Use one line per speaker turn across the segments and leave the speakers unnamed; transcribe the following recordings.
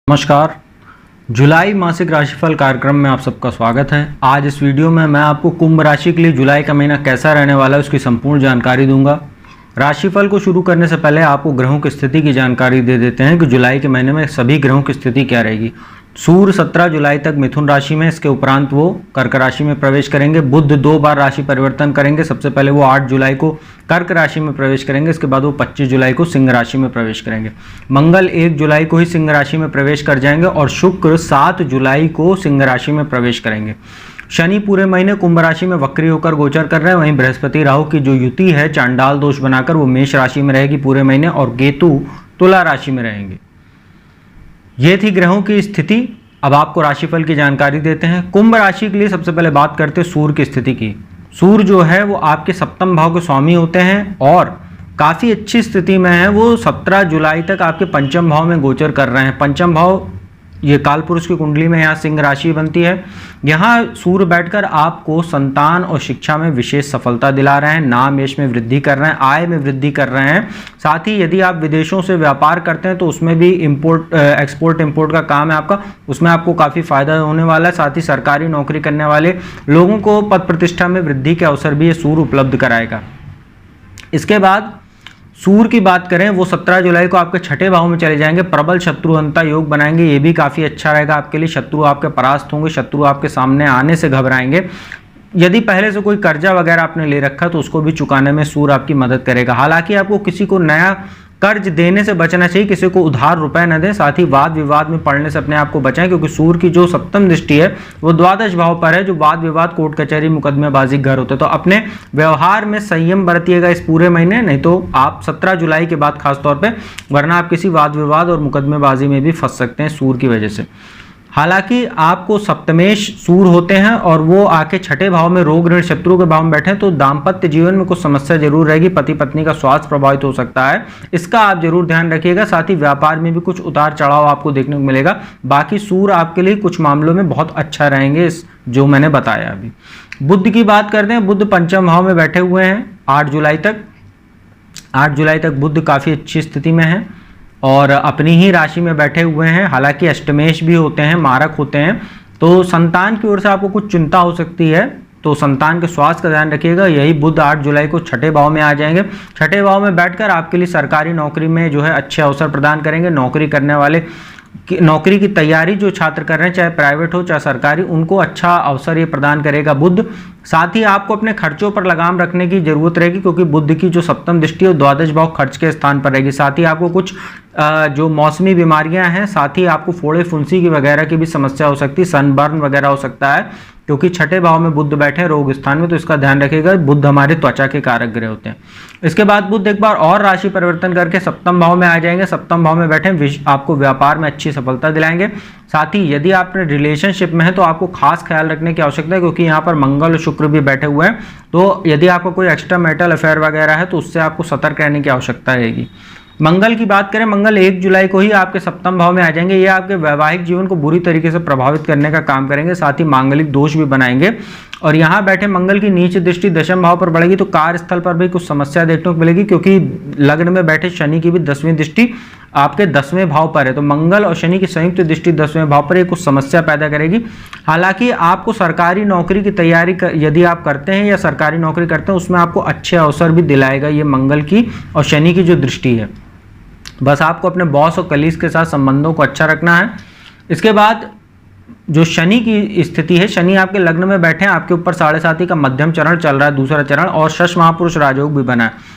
नमस्कार। जुलाई मासिक राशिफल कार्यक्रम में आप सबका स्वागत है। आज इस वीडियो में मैं आपको कुंभ राशि के लिए जुलाई का महीना कैसा रहने वाला है उसकी संपूर्ण जानकारी दूंगा। राशिफल को शुरू करने से पहले आपको ग्रहों की स्थिति की जानकारी दे देते हैं कि जुलाई के महीने में सभी ग्रहों की स्थिति क्या रहेगी। सूर्य 17 जुलाई तक मिथुन राशि में, इसके उपरांत वो कर्क राशि में प्रवेश करेंगे। बुध 2 बार राशि परिवर्तन करेंगे। सबसे पहले वो 8 जुलाई को कर्क राशि में प्रवेश करेंगे, इसके बाद वो 25 जुलाई को सिंह राशि में प्रवेश करेंगे। मंगल 1 जुलाई को ही सिंह राशि में प्रवेश कर जाएंगे और शुक्र 7 जुलाई को सिंह राशि में प्रवेश करेंगे। शनि पूरे महीने कुंभ राशि में वक्री होकर गोचर कर रहे हैं। वहीं बृहस्पति राहु की जो युति है चांडाल दोष बनाकर वो मेष राशि में रहेगी पूरे महीने और केतु तुला राशि में रहेंगे। ये थी ग्रहों की स्थिति। अब आपको राशिफल की जानकारी देते हैं। कुंभ राशि के लिए सबसे पहले बात करते हैं सूर्य की स्थिति की। सूर्य जो है वो आपके सप्तम भाव के स्वामी होते हैं और काफ़ी अच्छी स्थिति में है। वो 17 जुलाई तक आपके पंचम भाव में गोचर कर रहे हैं। पंचम भाव ये कालपुरुष की कुंडली में यहाँ सिंह राशि बनती है। यहाँ सूर्य बैठकर आपको संतान और शिक्षा में विशेष सफलता दिला रहे हैं। नाम यश में वृद्धि कर रहे हैं, आय में वृद्धि कर रहे हैं। साथ ही यदि आप विदेशों से व्यापार करते हैं तो उसमें भी एक्सपोर्ट इम्पोर्ट का काम है आपका, उसमें आपको काफ़ी फायदा होने वाला है। साथ ही सरकारी नौकरी करने वाले लोगों को पद प्रतिष्ठा में वृद्धि के अवसर भी ये सूर्य उपलब्ध कराएगा। इसके बाद सूर्य की बात करें, वो 17 जुलाई को आपके छठे भाव में चले जाएंगे। प्रबल शत्रुहंता योग बनाएंगे, ये भी काफ़ी अच्छा रहेगा आपके लिए। शत्रु आपके परास्त होंगे, शत्रु आपके सामने आने से घबराएंगे। यदि पहले से कोई कर्जा वगैरह आपने ले रखा तो उसको भी चुकाने में सूर्य आपकी मदद करेगा। हालांकि आपको किसी को नया कर्ज देने से बचना चाहिए, किसी को उधार रुपए न दें। साथ ही वाद विवाद में पड़ने से अपने आप को बचाएं, क्योंकि सूर्य की जो सप्तम दृष्टि है वो द्वादश भाव पर है, जो वाद विवाद कोर्ट कचहरी मुकदमेबाजी घर होते हैं। तो अपने व्यवहार में संयम बरतिएगा इस पूरे महीने, नहीं तो आप 17 जुलाई के बाद खासतौर पर, वरना आप किसी वाद विवाद और मुकदमेबाजी में भी फंस सकते हैं सूर्य की वजह से। हालांकि आपको सप्तमेश सूर्य होते हैं और वो आके छठे भाव में रोग ऋण शत्रु के भाव में बैठे हैं, तो दाम्पत्य जीवन में कुछ समस्या जरूर रहेगी। पति पत्नी का स्वास्थ्य प्रभावित हो सकता है, इसका आप जरूर ध्यान रखिएगा। साथ ही व्यापार में भी कुछ उतार चढ़ाव आपको देखने को मिलेगा। बाकी सूर्य आपके लिए कुछ मामलों में बहुत अच्छा रहेंगे, जो मैंने बताया अभी। बुध की बात करते हैं। बुध पंचम भाव में बैठे हुए हैं 8 जुलाई तक। 8 जुलाई तक बुध काफ़ी अच्छी स्थिति में है और अपनी ही राशि में बैठे हुए हैं। हालांकि अष्टमेश भी होते हैं, मारक होते हैं, तो संतान की ओर से आपको कुछ चिंता हो सकती है, तो संतान के स्वास्थ्य का ध्यान रखिएगा। यही बुध 8 जुलाई को छठे भाव में आ जाएंगे। छठे भाव में बैठकर आपके लिए सरकारी नौकरी में जो है अच्छे अवसर प्रदान करेंगे। नौकरी करने वाले नौकरी की तैयारी जो छात्र कर रहे हैं, चाहे प्राइवेट हो चाहे सरकारी, उनको अच्छा अवसर ये प्रदान करेगा बुध। साथ ही आपको अपने खर्चों पर लगाम रखने की जरूरत रहेगी, क्योंकि बुध की जो सप्तम दृष्टि है वो द्वादश भाव खर्च के स्थान पर रहेगी। साथ ही आपको कुछ जो मौसमी बीमारियां हैं, साथ ही आपको फोड़े फुंसी की वगैरह की भी समस्या हो सकती है, सनबर्न वगैरह हो सकता है, क्योंकि छठे भाव में बुध बैठे हैं रोग स्थान में, तो इसका ध्यान रखिएगा। बुध हमारे त्वचा के कारक ग्रह होते हैं। इसके बाद बुध एक बार और राशि परिवर्तन करके सप्तम भाव में आ जाएंगे। सप्तम भाव में बैठे आपको व्यापार में अच्छी सफलता दिलाएंगे। साथ ही यदि आप रिलेशनशिप में है तो आपको खास ख्याल रखने की आवश्यकता है, क्योंकि यहाँ पर मंगल और शुक्र भी बैठे हुए हैं। तो यदि आपको कोई एक्स्ट्रा मैरिटल अफेयर वगैरह है तो उससे आपको सतर्क रहने की आवश्यकता रहेगी। मंगल की बात करें, मंगल 1 जुलाई को ही आपके सप्तम भाव में आ जाएंगे। ये आपके वैवाहिक जीवन को बुरी तरीके से प्रभावित करने का काम करेंगे, साथ ही मांगलिक दोष भी बनाएंगे। और यहाँ बैठे मंगल की नीच दृष्टि दशम भाव पर बढ़ेगी, तो कार्यस्थल पर भी कुछ समस्या देखने को मिलेगी, क्योंकि लग्न में बैठे शनि की भी 10वीं दृष्टि आपके 10वें भाव पर है। तो मंगल और शनि की संयुक्त दृष्टि 10वें भाव पर कुछ समस्या पैदा करेगी। हालांकि आपको सरकारी नौकरी की तैयारी यदि आप करते हैं या सरकारी नौकरी करते हैं, उसमें आपको अच्छे अवसर भी दिलाएगा ये मंगल की और शनि की जो दृष्टि है। बस आपको अपने बॉस और कलीग्स के साथ संबंधों को अच्छा रखना है। इसके बाद जो शनि की स्थिति है, शनि आपके लग्न में बैठे हैं, आपके ऊपर 7.5 का मध्यम चरण चल रहा है, दूसरा चरण, और शश महापुरुष राजयोग भी बना है।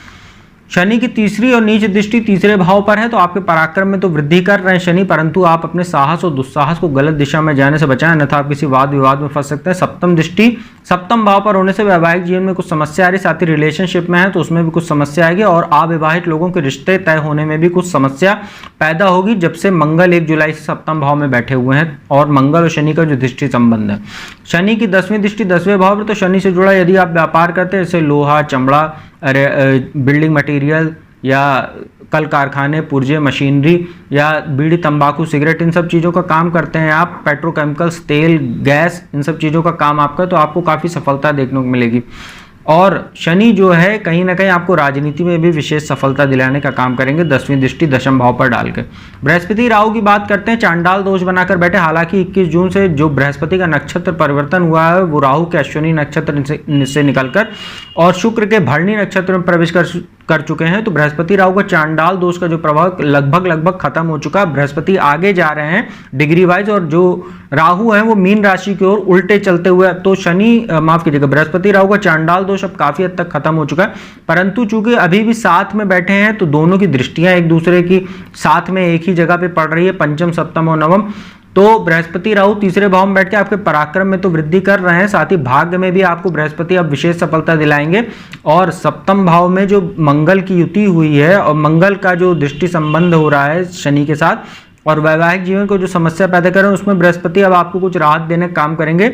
शनि की तीसरी और नीच दृष्टि तीसरे भाव पर है, तो आपके पराक्रम में तो वृद्धि कर रहे हैं शनि, परंतु आप अपने साहस और दुस्साहस को गलत दिशा में जाने से बचाएं, अन्यथा आप किसी वाद विवाद में फंस सकते हैं। सप्तम दृष्टि सप्तम भाव पर होने से वैवाहिक जीवन में कुछ समस्या आ रही, साथ ही रिलेशनशिप में है तो उसमें भी कुछ समस्या आएगी, और अविवाहित लोगों के रिश्ते तय होने में भी कुछ समस्या पैदा होगी, जब से मंगल 1 जुलाई से सप्तम भाव में बैठे हुए हैं और मंगल और शनि का जो दृष्टि संबंध है। शनि की 10वीं दृष्टि 10वें भाव पर, तो शनि से जुड़ा यदि आप व्यापार करते हैं, जैसे लोहा, चमड़ा, बिल्डिंग मटेरियल या कल कारखाने, पुर्जे, मशीनरी या बीड़ी, तंबाकू, सिगरेट, इन सब चीज़ों का काम करते हैं आप, पेट्रोकेमिकल्स, तेल, गैस, इन सब चीज़ों का काम आपका, तो आपको काफ़ी सफलता देखने को मिलेगी। और शनि जो है कहीं ना कहीं आपको राजनीति में भी विशेष सफलता दिलाने का काम करेंगे 10वीं दृष्टि दशम भाव पर डाल के। बृहस्पति राहु की बात करते हैं, चांडाल दोष बनाकर बैठे। हालांकि 21 जून से जो बृहस्पति का नक्षत्र परिवर्तन हुआ है वो राहु के अश्विनी नक्षत्र से निकलकर और शुक्र के भरणी नक्षत्र में प्रवेश कर चुके हैं। तो बृहस्पति राहु का चांडाल दोष का जो प्रभाव लगभग खत्म हो चुका है। बृहस्पति आगे जा रहे हैं डिग्री वाइज और जो राहु है वो मीन राशि की ओर उल्टे चलते हुए, तो शनि माफ कीजिएगा बृहस्पति राहु का चांडाल दोष अब काफी हद तक खत्म हो चुका है। परंतु चूंकि अभी भी साथ में बैठे हैं तो दोनों की दृष्टियां एक दूसरे की साथ में एक ही जगह पे पड़ रही है, पंचम सप्तम और नवम। तो बृहस्पति राहु तीसरे भाव में बैठ के आपके पराक्रम में तो वृद्धि कर रहे हैं, साथ ही भाग्य में भी आपको बृहस्पति अब विशेष सफलता दिलाएंगे। और सप्तम भाव में जो मंगल की युति हुई है और मंगल का जो दृष्टि संबंध हो रहा है शनि के साथ, और वैवाहिक जीवन को जो समस्या पैदा कर रहे हैं उसमें बृहस्पति अब आपको कुछ राहत देने का काम करेंगे।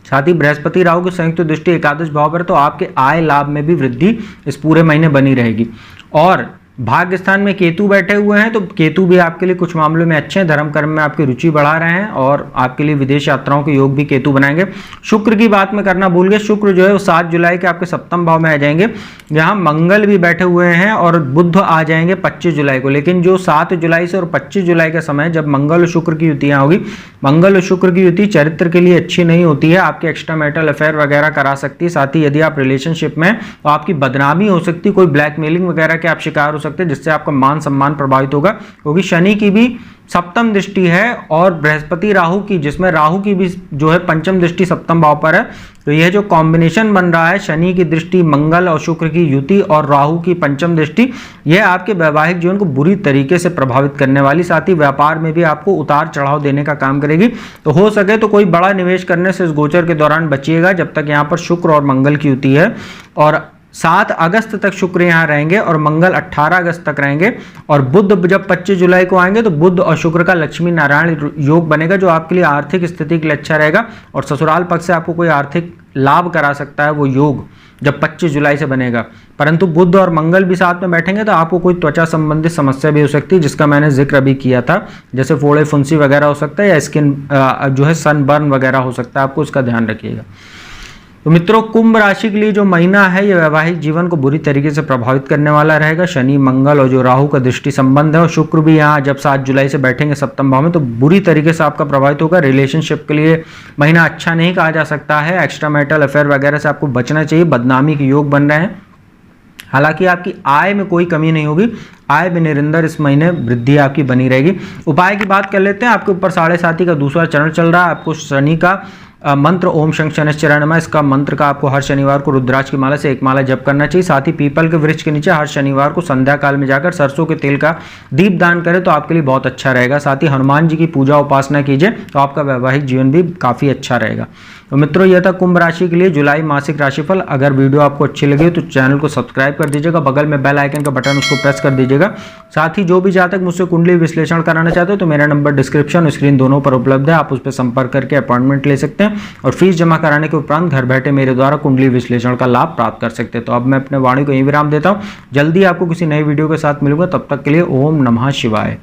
साथ ही बृहस्पति राहु की संयुक्त दृष्टि एकादश भाव पर, तो आपके आय लाभ में भी वृद्धि इस पूरे महीने बनी रहेगी। और भाग्य स्थान में केतु बैठे हुए हैं, तो केतु भी आपके लिए कुछ मामलों में अच्छे हैं, धर्म कर्म में आपकी रुचि बढ़ा रहे हैं और आपके लिए विदेश यात्राओं के योग भी केतु बनाएंगे। शुक्र की बात में करना भूल गए, शुक्र जो है वो 7 जुलाई के आपके सप्तम भाव में आ जाएंगे, जहां मंगल भी बैठे हुए हैं और बुध आ जाएंगे 25 जुलाई को। लेकिन जो 7 जुलाई से और 25 जुलाई का समय जब मंगल और शुक्र की युतियां होगी, मंगल और शुक्र की युति चरित्र के लिए अच्छी नहीं होती है, आपके एक्स्ट्रा मैरिटल अफेयर वगैरह करा सकती है। साथ ही यदि आप रिलेशनशिप में तो आपकी बदनामी हो सकती है, कोई ब्लैकमेलिंग वगैरह के आप शिकार हो सकते हैं, जिससे आपका मान सम्मान प्रभावित होगा। क्योंकि शनि की भी सप्तम दृष्टि है और बृहस्पति राहु की, जिसमें राहु की भी जो है पंचम दृष्टि सप्तम भाव पर है। तो यह जो कॉम्बिनेशन बन रहा है शनि की दृष्टि, मंगल और शुक्र की युति और राहु की पंचम दृष्टि, यह आपके वैवाहिक जीवन को बुरी तरीके से प्रभावित करने वाली, साथ ही व्यापार में भी आपको उतार चढ़ाव देने का काम करेगी। तो हो सके तो कोई बड़ा निवेश करने से इस गोचर के दौरान बचिएगा, जब तक यहाँ पर शुक्र और मंगल की युति है। और 7 अगस्त तक शुक्र यहाँ रहेंगे और मंगल 18 अगस्त तक रहेंगे। और बुध जब 25 जुलाई को आएंगे तो बुध और शुक्र का लक्ष्मी नारायण योग बनेगा, जो आपके लिए आर्थिक स्थिति के लिए अच्छा रहेगा और ससुराल पक्ष से आपको कोई आर्थिक लाभ करा सकता है वो योग जब 25 जुलाई से बनेगा। परंतु बुध और मंगल भी साथ में बैठेंगे तो आपको कोई त्वचा संबंधित समस्या भी हो सकती है, जिसका मैंने जिक्र अभी किया था, जैसे फोड़े फुंसी वगैरह हो सकता है या स्किन जो है सनबर्न वगैरह हो सकता है, आपको उसका ध्यान रखिएगा। तो मित्रों, कुंभ राशि के लिए जो महीना है ये वैवाहिक जीवन को बुरी तरीके से प्रभावित करने वाला रहेगा। शनि मंगल और जो राहु का दृष्टि संबंध है और शुक्र भी यहाँ जब 7 जुलाई से बैठेंगे सप्तम भाव में, तो बुरी तरीके से आपका प्रभावित होगा। रिलेशनशिप के लिए महीना अच्छा नहीं कहा जा सकता है, एक्स्ट्रा मैरिटल अफेयर वगैरह से आपको बचना चाहिए, बदनामी के योग बन रहे हैं। हालांकि आपकी आय में कोई कमी नहीं होगी, आय में निरंतर इस महीने वृद्धि आपकी बनी रहेगी। उपाय की बात कर लेते हैं। आपके ऊपर 7.5 का दूसरा चरण चल रहा है। आपको शनि का मंत्र ओम शनिश्चराय नमः, इसका मंत्र का आपको हर शनिवार को रुद्राक्ष की माला से 1 माला जप करना चाहिए। साथ ही पीपल के वृक्ष के नीचे हर शनिवार को संध्या काल में जाकर सरसों के तेल का दीप दान करें तो आपके लिए बहुत अच्छा रहेगा। साथ ही हनुमान जी की पूजा उपासना कीजिए तो आपका वैवाहिक जीवन भी काफी अच्छा रहेगा। तो मित्रों, यह था कुंभ राशि के लिए जुलाई मासिक राशिफल। अगर वीडियो आपको अच्छी लगी तो चैनल को सब्सक्राइब कर दीजिएगा, बगल में बेल आइकन का बटन उसको प्रेस कर दीजिएगा। साथ ही जो भी जातक मुझसे कुंडली विश्लेषण कराना चाहते हो तो मेरा नंबर डिस्क्रिप्शन स्क्रीन दोनों पर उपलब्ध है, आप उस पर संपर्क करके अपॉइंटमेंट ले सकते हैं और फीस जमा कराने के उपरांत घर बैठे मेरे द्वारा कुंडली विश्लेषण का लाभ प्राप्त कर सकते हैं। तो अब मैं अपने वाणी को यहीं विराम देता हूँ, जल्दी आपको किसी नई वीडियो के साथ मिलूंगा, तब तक के लिए ओम नमः शिवाय।